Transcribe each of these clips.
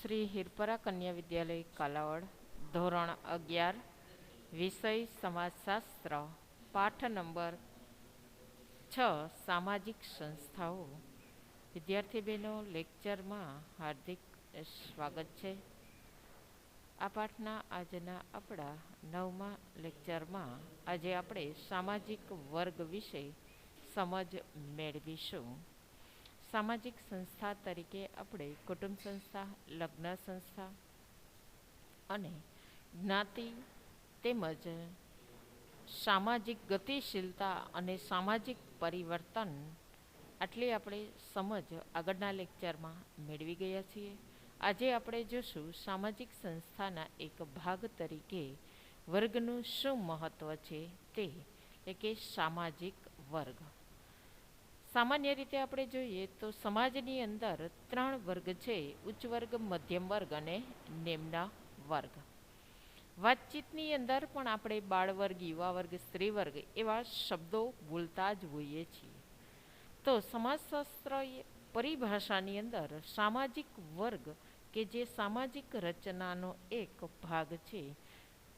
શ્રી હિરપરા કન્યા વિદ્યાલય કાલાવડ, ધોરણ 11, વિષય સમાજશાસ્ત્ર, પાઠ નંબર 6, સામાજિક સંસ્થાઓ. વિદ્યાર્થી બહેનો, લેક્ચરમાં હાર્દિક સ્વાગત છે. આ પાઠના આજના આપણા 9મા લેક્ચરમાં આજે આપણે સામાજિક વર્ગ વિશે સમજ મેળવીશું. સામાજિક સંસ્થા તરીકે આપણે કુટુંબ સંસ્થા, લગ્ન સંસ્થા અને જ્ઞાતિ તેમજ સામાજિક ગતિશીલતા અને સામાજિક પરિવર્તન આટલી આપણે સમજ આગળના લેક્ચરમાં મેળવી ગયા છીએ. આજે આપણે જોશું સામાજિક સંસ્થાના એક ભાગ તરીકે વર્ગનું શું મહત્ત્વ છે તે, એટલે કે સામાજિક વર્ગ. સામાન્ય રીતે આપણે જોઈએ તો સમાજની અંદર 3 વર્ગ છે: ઉચ્ચ વર્ગ, મધ્યમ વર્ગ અને નિમ્ન વર્ગ. વાતચીતની અંદર પણ આપણે બાળ વર્ગ, યુવા વર્ગ, સ્ત્રી વર્ગ એવા શબ્દો બોલતા જ હોઈએ છીએ. તો સમાજશાસ્ત્ર પરિભાષાની અંદર સામાજિક વર્ગ કે જે સામાજિક રચનાનો એક ભાગ છે.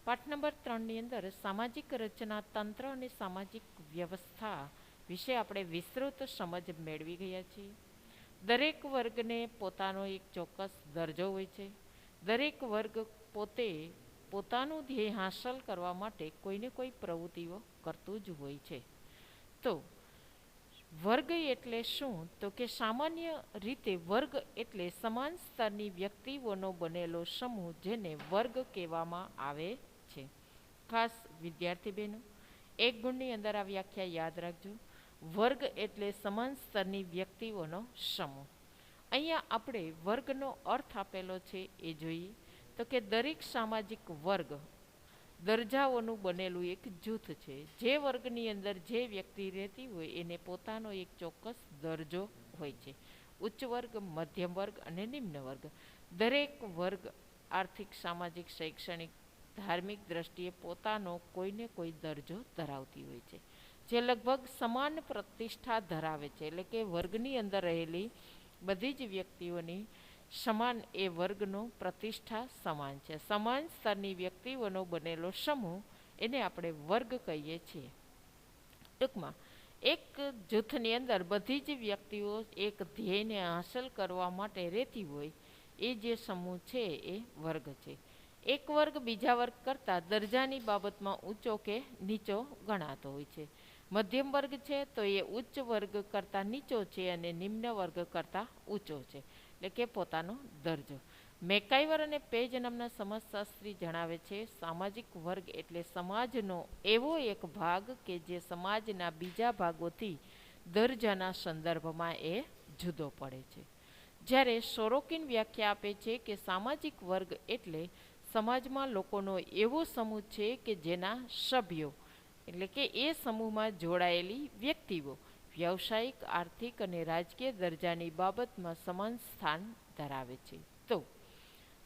પાઠ નંબર 3ની અંદર સામાજિક રચના તંત્ર અને સામાજિક વ્યવસ્થા વિશે આપણે વિસ્તૃત સમજ મેળવી ગયા છીએ. દરેક વર્ગને પોતાનો એક ચોક્કસ દરજ્જો હોય છે. દરેક વર્ગ પોતે પોતાનું ધ્યેય હાંસલ કરવા માટે કોઈને કોઈ પ્રવૃત્તિઓ કરતું જ હોય છે. તો વર્ગ એટલે શું? તો કે સામાન્ય રીતે વર્ગ એટલે સમાન સ્તરની વ્યક્તિઓનો બનેલો સમૂહ, જેને વર્ગ કહેવામાં આવે છે. ખાસ વિદ્યાર્થી બહેનો, 1 ગુણની અંદર આ વ્યાખ્યા યાદ રાખજો. વર્ગ એટલે સમાન સ્તરની વ્યક્તિઓનો સમૂહ. અહીંયા આપણે વર્ગનો અર્થ આપેલો છે એ જોઈએ તો કે દરેક સામાજિક વર્ગ દરજાઓનું બનેલું એક જૂથ છે. જે વર્ગની અંદર જે વ્યક્તિ રહેતી હોય એને પોતાનો એક ચોક્કસ દરજ્જો હોય છે. ઉચ્ચ વર્ગ, મધ્યમ વર્ગ અને નિમ્ન વર્ગ. દરેક વર્ગ આર્થિક, સામાજિક, શૈક્ષણિક, ધાર્મિક દ્રષ્ટિએ પોતાનો કોઈને કોઈ દરજ્જો ધરાવતી હોય છે, જે લગભગ સમાન પ્રતિષ્ઠા ધરાવે છે. એટલે કે વર્ગની અંદર રહેલી બધી જ વ્યક્તિઓની સમાન એ વર્ગનો પ્રતિષ્ઠા સમાન છે. સમાન સ્તરની વ્યક્તિઓનો બનેલો સમૂહ એને આપણે વર્ગ કહીએ છીએ. ટૂંકમાં એક જૂથની અંદર બધી જ વ્યક્તિઓ એક ધ્યેયને હાંસલ કરવા માટે રહેતી હોય એ જે સમૂહ છે એ વર્ગ છે. એક વર્ગ બીજા વર્ગ કરતાં દરજાની બાબતમાં ઊંચો કે નીચો ગણાતો હોય છે. મધ્યમ વર્ગ છે તો એ ઉચ્ચ વર્ગ કરતાં નીચો છે અને નિમ્ન વર્ગ કરતાં ઊંચો છે, એટલે કે પોતાનો દરજ્જો. મેકાઈવર અને પેજ નામના સમાજશાસ્ત્રી જણાવે છે, સામાજિક વર્ગ એટલે સમાજનો એવો એક ભાગ કે જે સમાજના બીજા ભાગોથી દરજાના સંદર્ભમાં એ જુદો પડે છે. જ્યારે સોરોકિન વ્યાખ્યા આપે છે કે સામાજિક વર્ગ એટલે સમાજમાં લોકોનો એવો સમૂહ છે કે જેના સભ્યો, એટલે કે એ સમૂહમાં જોડાયેલી વ્યક્તિઓ વ્યવસાયિક, આર્થિક અને રાજકીય દરજાની બાબતમાં સમાન સ્થાન ધરાવે છે. તો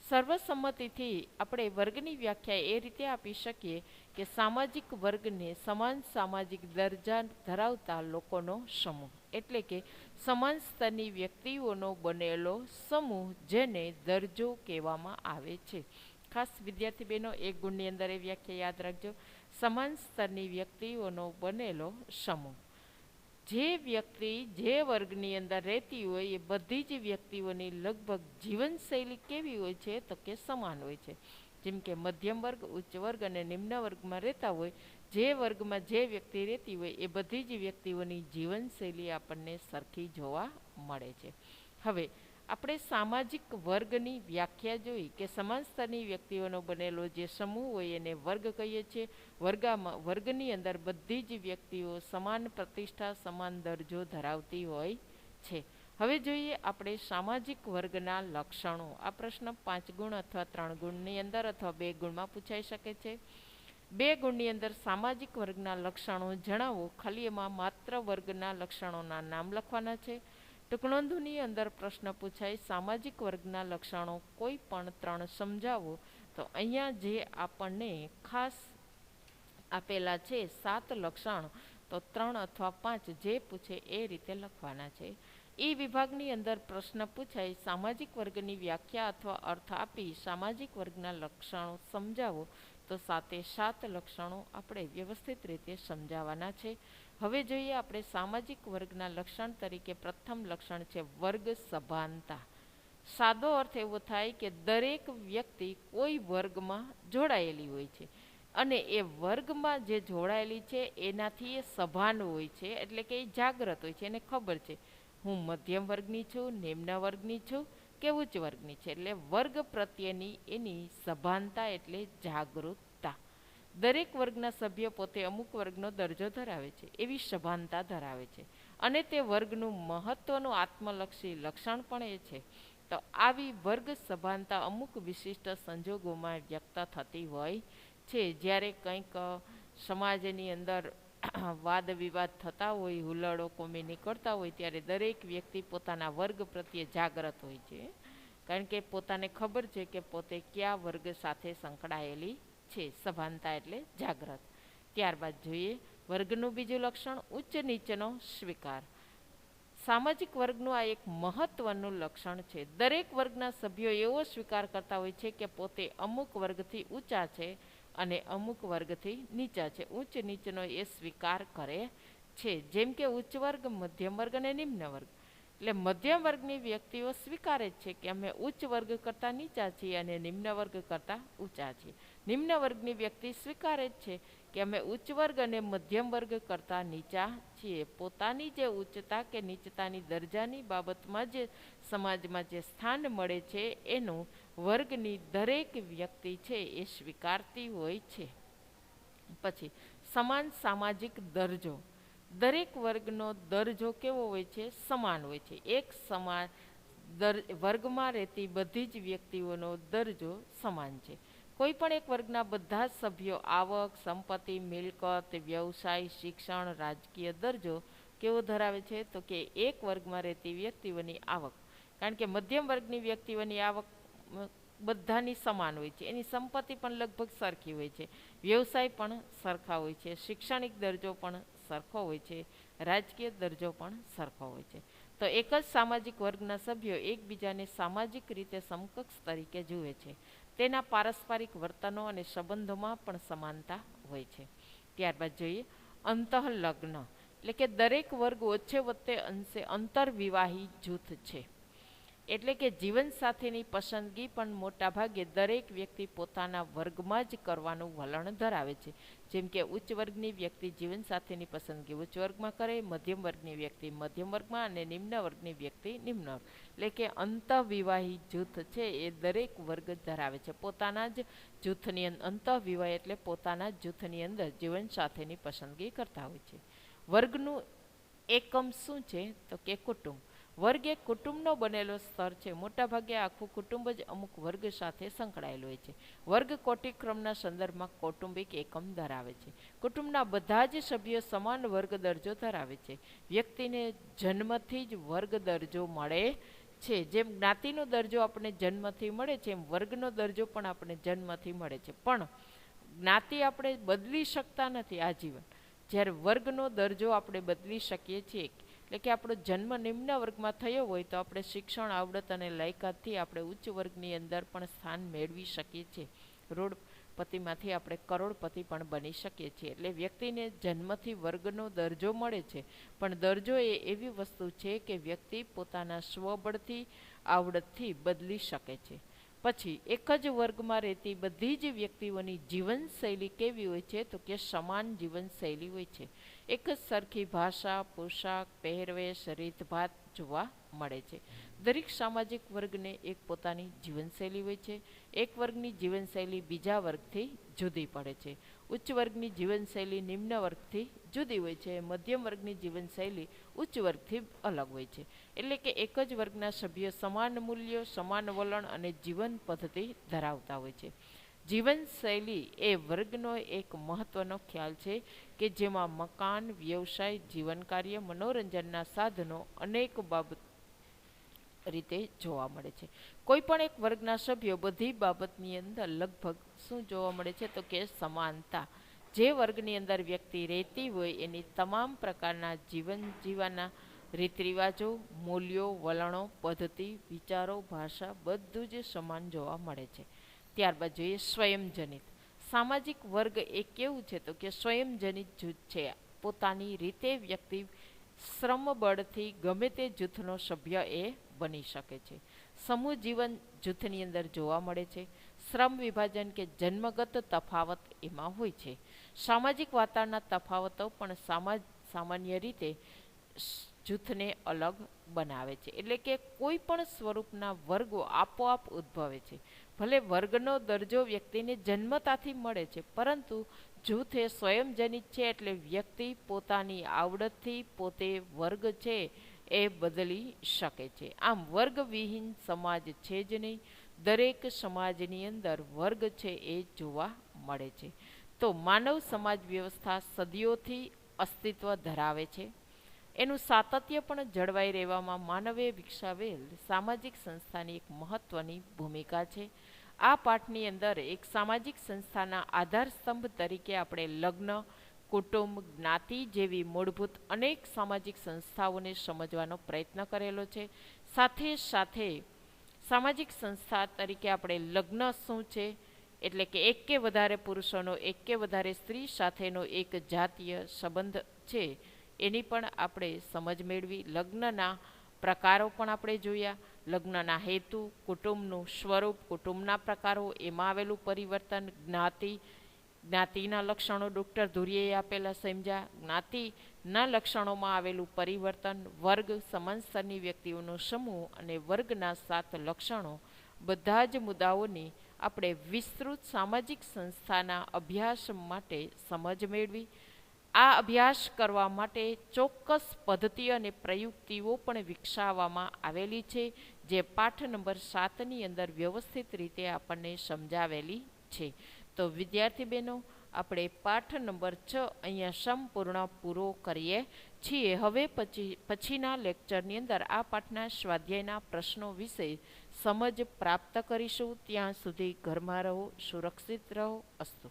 સર્વસંમતિથી આપણે વર્ગની વ્યાખ્યા એ રીતે આપી શકીએ કે સામાજિક વર્ગને સમાન સામાજિક દરજ્જા ધરાવતા લોકોનો સમૂહ, એટલે કે સમાન સ્તરની વ્યક્તિઓનો બનેલો સમૂહ, જેને દરજ્જો કહેવામાં આવે છે. ખાસ વિદ્યાર્થી બહેનો, 1 ગુણની અંદર એ વ્યાખ્યા યાદ રાખજો. સમાન સ્તરની વ્યક્તિઓનો બનેલો સમૂહ. જે વ્યક્તિ જે વર્ગની અંદર રહેતી હોય એ બધી જ વ્યક્તિઓની લગભગ જીવનશૈલી કેવી હોય છે તો કે સમાન હોય છે. જેમ કે મધ્યમ વર્ગ, ઉચ્ચ વર્ગ અને નિમ્ન વર્ગમાં રહેતા હોય, જે વર્ગમાં જે વ્યક્તિ રહેતી હોય એ બધી જ વ્યક્તિઓની જીવનશૈલી આપણને સરખી જોવા મળે છે. હવે આપણે સામાજિક વર્ગની વ્યાખ્યા જોઈ કે સમાન સ્તરની વ્યક્તિઓનો બનેલો જે સમૂહ હોય એને વર્ગ કહીએ છીએ. વર્ગની અંદર બધી જ વ્યક્તિઓ સમાન પ્રતિષ્ઠા, સમાન દરજ્જો ધરાવતી હોય છે. હવે જોઈએ આપણે સામાજિક વર્ગના લક્ષણો. આ પ્રશ્ન 5 ગુણ અથવા 3 ગુણની અંદર અથવા 2 ગુણમાં પૂછાઈ શકે છે. 2 ગુણની અંદર સામાજિક વર્ગના લક્ષણો જણાવો. ખાલી એમાં માત્ર વર્ગના લક્ષણોના નામ લખવાના છે. ટૂંકનોંધોની અંદર પ્રશ્ન પૂછાય, સામાજિક વર્ગના લક્ષણો કોઈ પણ 3 સમજાવો. તો અહીંયા જે આપણને ખાસ આપેલા છે 7 લક્ષણ, તો 3 અથવા 5 જે પૂછે એ રીતે લખવાના છે. એ વિભાગની અંદર પ્રશ્ન પૂછાય, સામાજિક વર્ગની વ્યાખ્યા અથવા અર્થ આપી સામાજિક વર્ગના લક્ષણો સમજાવો. તો 7 લક્ષણો આપણે વ્યવસ્થિત રીતે સમજાવવાના છે. હવે જોઈએ આપણે સામાજિક વર્ગના લક્ષણ તરીકે પ્રથમ લક્ષણ છે વર્ગ સભાનતા. સાદો અર્થ એવો થાય કે દરેક વ્યક્તિ કોઈ વર્ગમાં જોડાયેલી હોય છે અને એ વર્ગમાં જે જોડાયેલી છે એનાથી એ સભાન હોય છે, એટલે કે એ જાગૃત હોય છે, એને ખબર છે હું મધ્યમ વર્ગની છું, નિમ્ન વર્ગની છું કે ઉચ્ચ વર્ગની છે. એટલે વર્ગ પ્રત્યેની એની સભાનતા એટલે જાગૃતતા. દરેક વર્ગના સભ્ય પોતે અમુક વર્ગનો દરજ્જો ધરાવે છે એવી સભાનતા ધરાવે છે અને તે વર્ગનું મહત્વનું આત્મલક્ષી લક્ષણ પણ એ છે. તો આવી વર્ગ સભાનતા અમુક વિશિષ્ટ સંજોગોમાં વ્યક્ત થતી હોય છે. જ્યારે કંઈક સમાજની અંદર વાદ વિવાદ થતા હોય, હુલ્લડો કોમી નીકળતા હોય, ત્યારે દરેક વ્યક્તિ પોતાના વર્ગ પ્રત્યે જાગૃત હોય છે, કારણ કે પોતાને ખબર છે કે પોતે કયા વર્ગ સાથે સંકળાયેલી છે. સભાનતા એટલે જાગૃત. ત્યારબાદ જોઈએ વર્ગનું બીજું લક્ષણ ઉચ્ચ નીચનો સ્વીકાર. સામાજિક વર્ગનું આ એક મહત્વનું લક્ષણ છે. દરેક વર્ગના સભ્યો એવો સ્વીકાર કરતા હોય છે કે પોતે અમુક વર્ગથી ઊંચા છે અને અમુક વર્ગથી નીચા છે. ઉચ્ચ નીચનો એ સ્વીકાર કરે છે. જેમ કે ઉચ્ચ વર્ગ, મધ્યમ વર્ગ અને નિમ્ન વર્ગ. એટલે મધ્યમ વર્ગની વ્યક્તિઓ સ્વીકારે જ છે કે અમે ઉચ્ચ વર્ગ કરતાં નીચા છીએ અને નિમ્ન વર્ગ કરતાં ઊંચા છીએ. નિમ્ન વર્ગની વ્યક્તિ સ્વીકારે જ છે કે અમે ઉચ્ચ વર્ગ અને મધ્યમ વર્ગ કરતાં નીચા છીએ. પોતાની જે ઉચ્ચતા કે નીચતાની દરજાની બાબતમાં જે સમાજમાં જે સ્થાન મળે છે એનું વર્ગની દરેક વ્યક્તિ છે એ સ્વીકારતી હોય છે. પછી સમાન સામાજિક દરજ્જો. દરેક વર્ગનો દરજ્જો કેવો હોય છે? સમાન હોય છે. એક સમાન વર્ગમાં રહેતી બધી જ વ્યક્તિઓનો દરજ્જો સમાન છે. કોઈ પણ એક વર્ગના બધા જ સભ્યો આવક, સંપત્તિ, મિલકત, વ્યવસાય, શિક્ષણ, રાજકીય દરજ્જો કેવો ધરાવે છે? તો કે એક વર્ગમાં રહેતી વ્યક્તિઓની આવક, કારણ કે મધ્યમ વર્ગની વ્યક્તિઓની આવક બધાની સમાન હોય છે, એની સંપત્તિ પણ લગભગ સરખી હોય છે, વ્યવસાય પણ સરખા હોય છે, શૈક્ષણિક દરજ્જો પણ સરખો હોય છે, રાજકીય દરજ્જો પણ સરખો હોય છે. તો એક જ સામાજિક વર્ગના સભ્યો એકબીજાને સામાજિક રીતે સમકક્ષ તરીકે જુએ છે. તેના પારસ્પરિક વર્તનો અને સંબંધોમાં પણ સમાનતા હોય છે. ત્યારબાદ જોઈએ અંતઃલગ્ન, એટલે કે દરેક વર્ગ ઓછે વત્તે અંશે અંતરવિવાહી જૂથ છે. એટલે કે જીવનસાથીની પસંદગી પણ મોટાભાગે દરેક વ્યક્તિ પોતાના વર્ગમાં જ કરવાનું વલણ ધરાવે છે. જેમ કે ઉચ્ચ વર્ગની વ્યક્તિ જીવનસાથીની પસંદગી ઉચ્ચ વર્ગમાં કરે, મધ્યમ વર્ગની વ્યક્તિ મધ્યમ વર્ગમાં અને નિમ્ન વર્ગની વ્યક્તિ નિમ્ન વર્ગ. એટલે કે અંતઃવિવાહી જૂથ છે એ દરેક વર્ગ ધરાવે છે. પોતાના જ જૂથની અંદર અંતઃવિવાહ એટલે પોતાના જ જૂથની અંદર જીવનસાથીની પસંદગી કરતા હોય છે. વર્ગનું એકમ શું છે? તો કે કુટુંબ. વર્ગ એક કુટુંબનો બનેલો સ્તર છે. મોટાભાગે આખું કુટુંબ જ અમુક વર્ગ સાથે સંકળાયેલું હોય છે. વર્ગ કોટિક્રમના સંદર્ભમાં કૌટુંબિક એકમ ધરાવે છે. કુટુંબના બધા જ સભ્યો સમાન વર્ગ દરજ્જો ધરાવે છે. વ્યક્તિને જન્મથી જ વર્ગ દરજ્જો મળે છે. જેમ જ્ઞાતિનો દરજ્જો આપણને જન્મથી મળે છે એમ વર્ગનો દરજ્જો પણ આપણને જન્મથી મળે છે. પણ જ્ઞાતિ આપણે બદલી શકતા નથી આજીવન, જ્યારે વર્ગનો દરજ્જો આપણે બદલી શકીએ છીએ. એટલે કે આપણો જન્મ નિમ્ન વર્ગમાં થયો હોય તો આપણે શિક્ષણ, આવડત અને લાયકાતથી આપણે ઉચ્ચ વર્ગની અંદર પણ સ્થાન મેળવી શકીએ છીએ. રોડપતિમાંથી આપણે કરોડપતિ પણ બની શકીએ છીએ. એટલે વ્યક્તિને જન્મથી વર્ગનો દરજ્જો મળે છે, પણ દરજ્જો એ એવી વસ્તુ છે કે વ્યક્તિ પોતાના સ્વબળથી, આવડતથી બદલી શકે છે. પછી એક જ વર્ગમાં રહેતી બધી જ વ્યક્તિઓની જીવનશૈલી કેવી હોય છે? તો કે સમાન જીવનશૈલી હોય છે. એક જ સરખી ભાષા, પોશાક, પહેરવેશ, રીતભાત જોવા મળે છે. દરેક સામાજિક વર્ગને એક પોતાની જીવનશૈલી હોય છે. એક વર્ગની જીવનશૈલી બીજા વર્ગથી જુદી પડે છે. ઉચ્ચ વર્ગની જીવનશૈલી નિમ્ન વર્ગથી જુદી હોય છે. મધ્યમ વર્ગની જીવનશૈલી ઉચ્ચ વર્ગથી અલગ હોય છે. એટલે કે એક જ વર્ગના સભ્યો સમાન મૂલ્યો, સમાન વલણ અને જીવન પદ્ધતિ ધરાવતા હોય છે. જીવનશૈલી એ વર્ગનો એક મહત્વનો ખ્યાલ છે કે જેમાં મકાન, વ્યવસાય, જીવન કાર્ય, મનોરંજનના સાધનો અનેક બાબત રીતે જોવા મળે છે. કોઈ પણ એક વર્ગના સભ્યો બધી બાબતની અંદર લગભગ શું જોવા મળે છે? તો કે સમાનતા. જે વર્ગની અંદર વ્યક્તિ રહેતી હોય એની તમામ પ્રકારના જીવન જીવવાના રીત રિવાજો, મૂલ્યો, વલણો, પદ્ધતિ, વિચારો, ભાષા બધું જ સમાન જોવા મળે છે. ત્યારબાદ જોઈએ સ્વયંજનિત. સામાજિક વર્ગ એ કેવું છે તો કે સ્વયંજનિત જૂથ છે. પોતાની રીતે વ્યક્તિ શ્રમબળથી ગમે તે જૂથનો સભ્ય એ બની શકે છે. સમૂહ જીવન જૂથની અંદર જોવા મળે છે. શ્રમ વિભાજન કે જન્મગત તફાવત એમાં હોય છે. સામાજિક વાતાવરણના તફાવતો પણ સામાન્ય રીતે જૂથને અલગ બનાવે છે. એટલે કે કોઈ પણ સ્વરૂપના વર્ગો આપોઆપ ઉદ્ભવે છે. ભલે વર્ગનો દરજ્જો વ્યક્તિને જન્મતાથી મળે છે, પરંતુ જૂથ એ સ્વયંજનિત છે, એટલે વ્યક્તિ પોતાની આવડતથી પોતે વર્ગ છે એ બદલી શકે છે. આમ વર્ગવિહીન સમાજ છે જ નહીં. દરેક સમાજની અંદર વર્ગ છે એ જોવા મળે છે. તો માનવ સમાજ વ્યવસ્થા સદીઓથી અસ્તિત્વ ધરાવે છે. એનું સાતત્ય પણ જળવાઈ રહેવામાં માનવે વિકસાવેલ સામાજિક સંસ્થાની એક મહત્વની ભૂમિકા છે. આ પાઠની અંદર એક સામાજિક સંસ્થાના આધારસ્તંભ તરીકે આપણે લગ્ન, કુટુંબ, જ્ઞાતિ જેવી મૂળભૂત અનેક સામાજિક સંસ્થાઓને સમજવાનો પ્રયત્ન કરેલો છે. સાથે સાથે સામાજિક સંસ્થા તરીકે આપણે લગ્ન શું છે, એટલે કે એક કે વધારે પુરુષોનો એક કે વધારે સ્ત્રી સાથેનો એક જાતીય સંબંધ છે, એની પણ આપણે સમજ મેળવી. લગ્નના પ્રકારો પણ આપણે જોયા. લગ્નના હેતુ, કુટુંબનું સ્વરૂપ, કુટુંબના પ્રકારો, એમાં આવેલું પરિવર્તન, જ્ઞાતિના લક્ષણો ડૉક્ટર ધુરીએ આપેલા સમજ્યા, જ્ઞાતિના લક્ષણોમાં આવેલું પરિવર્તન, વર્ગ સમાન સ્તરની વ્યક્તિઓનો સમૂહ અને વર્ગના 7 લક્ષણો, બધા જ મુદ્દાઓની આપણે વિસ્તૃત સામાજિક સંસ્થાના અભ્યાસ માટે સમજ મેળવી. આ અભ્યાસ કરવા માટે ચોક્કસ પદ્ધતિ અને પ્રયુક્તિઓ પણ વિકસાવવામાં આવેલી છે, જે પાઠ નંબર 7ની અંદર વ્યવસ્થિત રીતે આપણને સમજાવેલી છે. તો વિદ્યાર્થી બહેનો, આપણે પાઠ નંબર 6 અહીંયા સંપૂર્ણ પૂરો કરીએ છીએ. હવે પછીના લેક્ચરની અંદર આ પાઠના સ્વાધ્યાયના પ્રશ્નો વિશે સમજ પ્રાપ્ત કરીશું. ત્યાં સુધી ઘરમાં રહો, સુરક્ષિત રહો. અસ્તુ.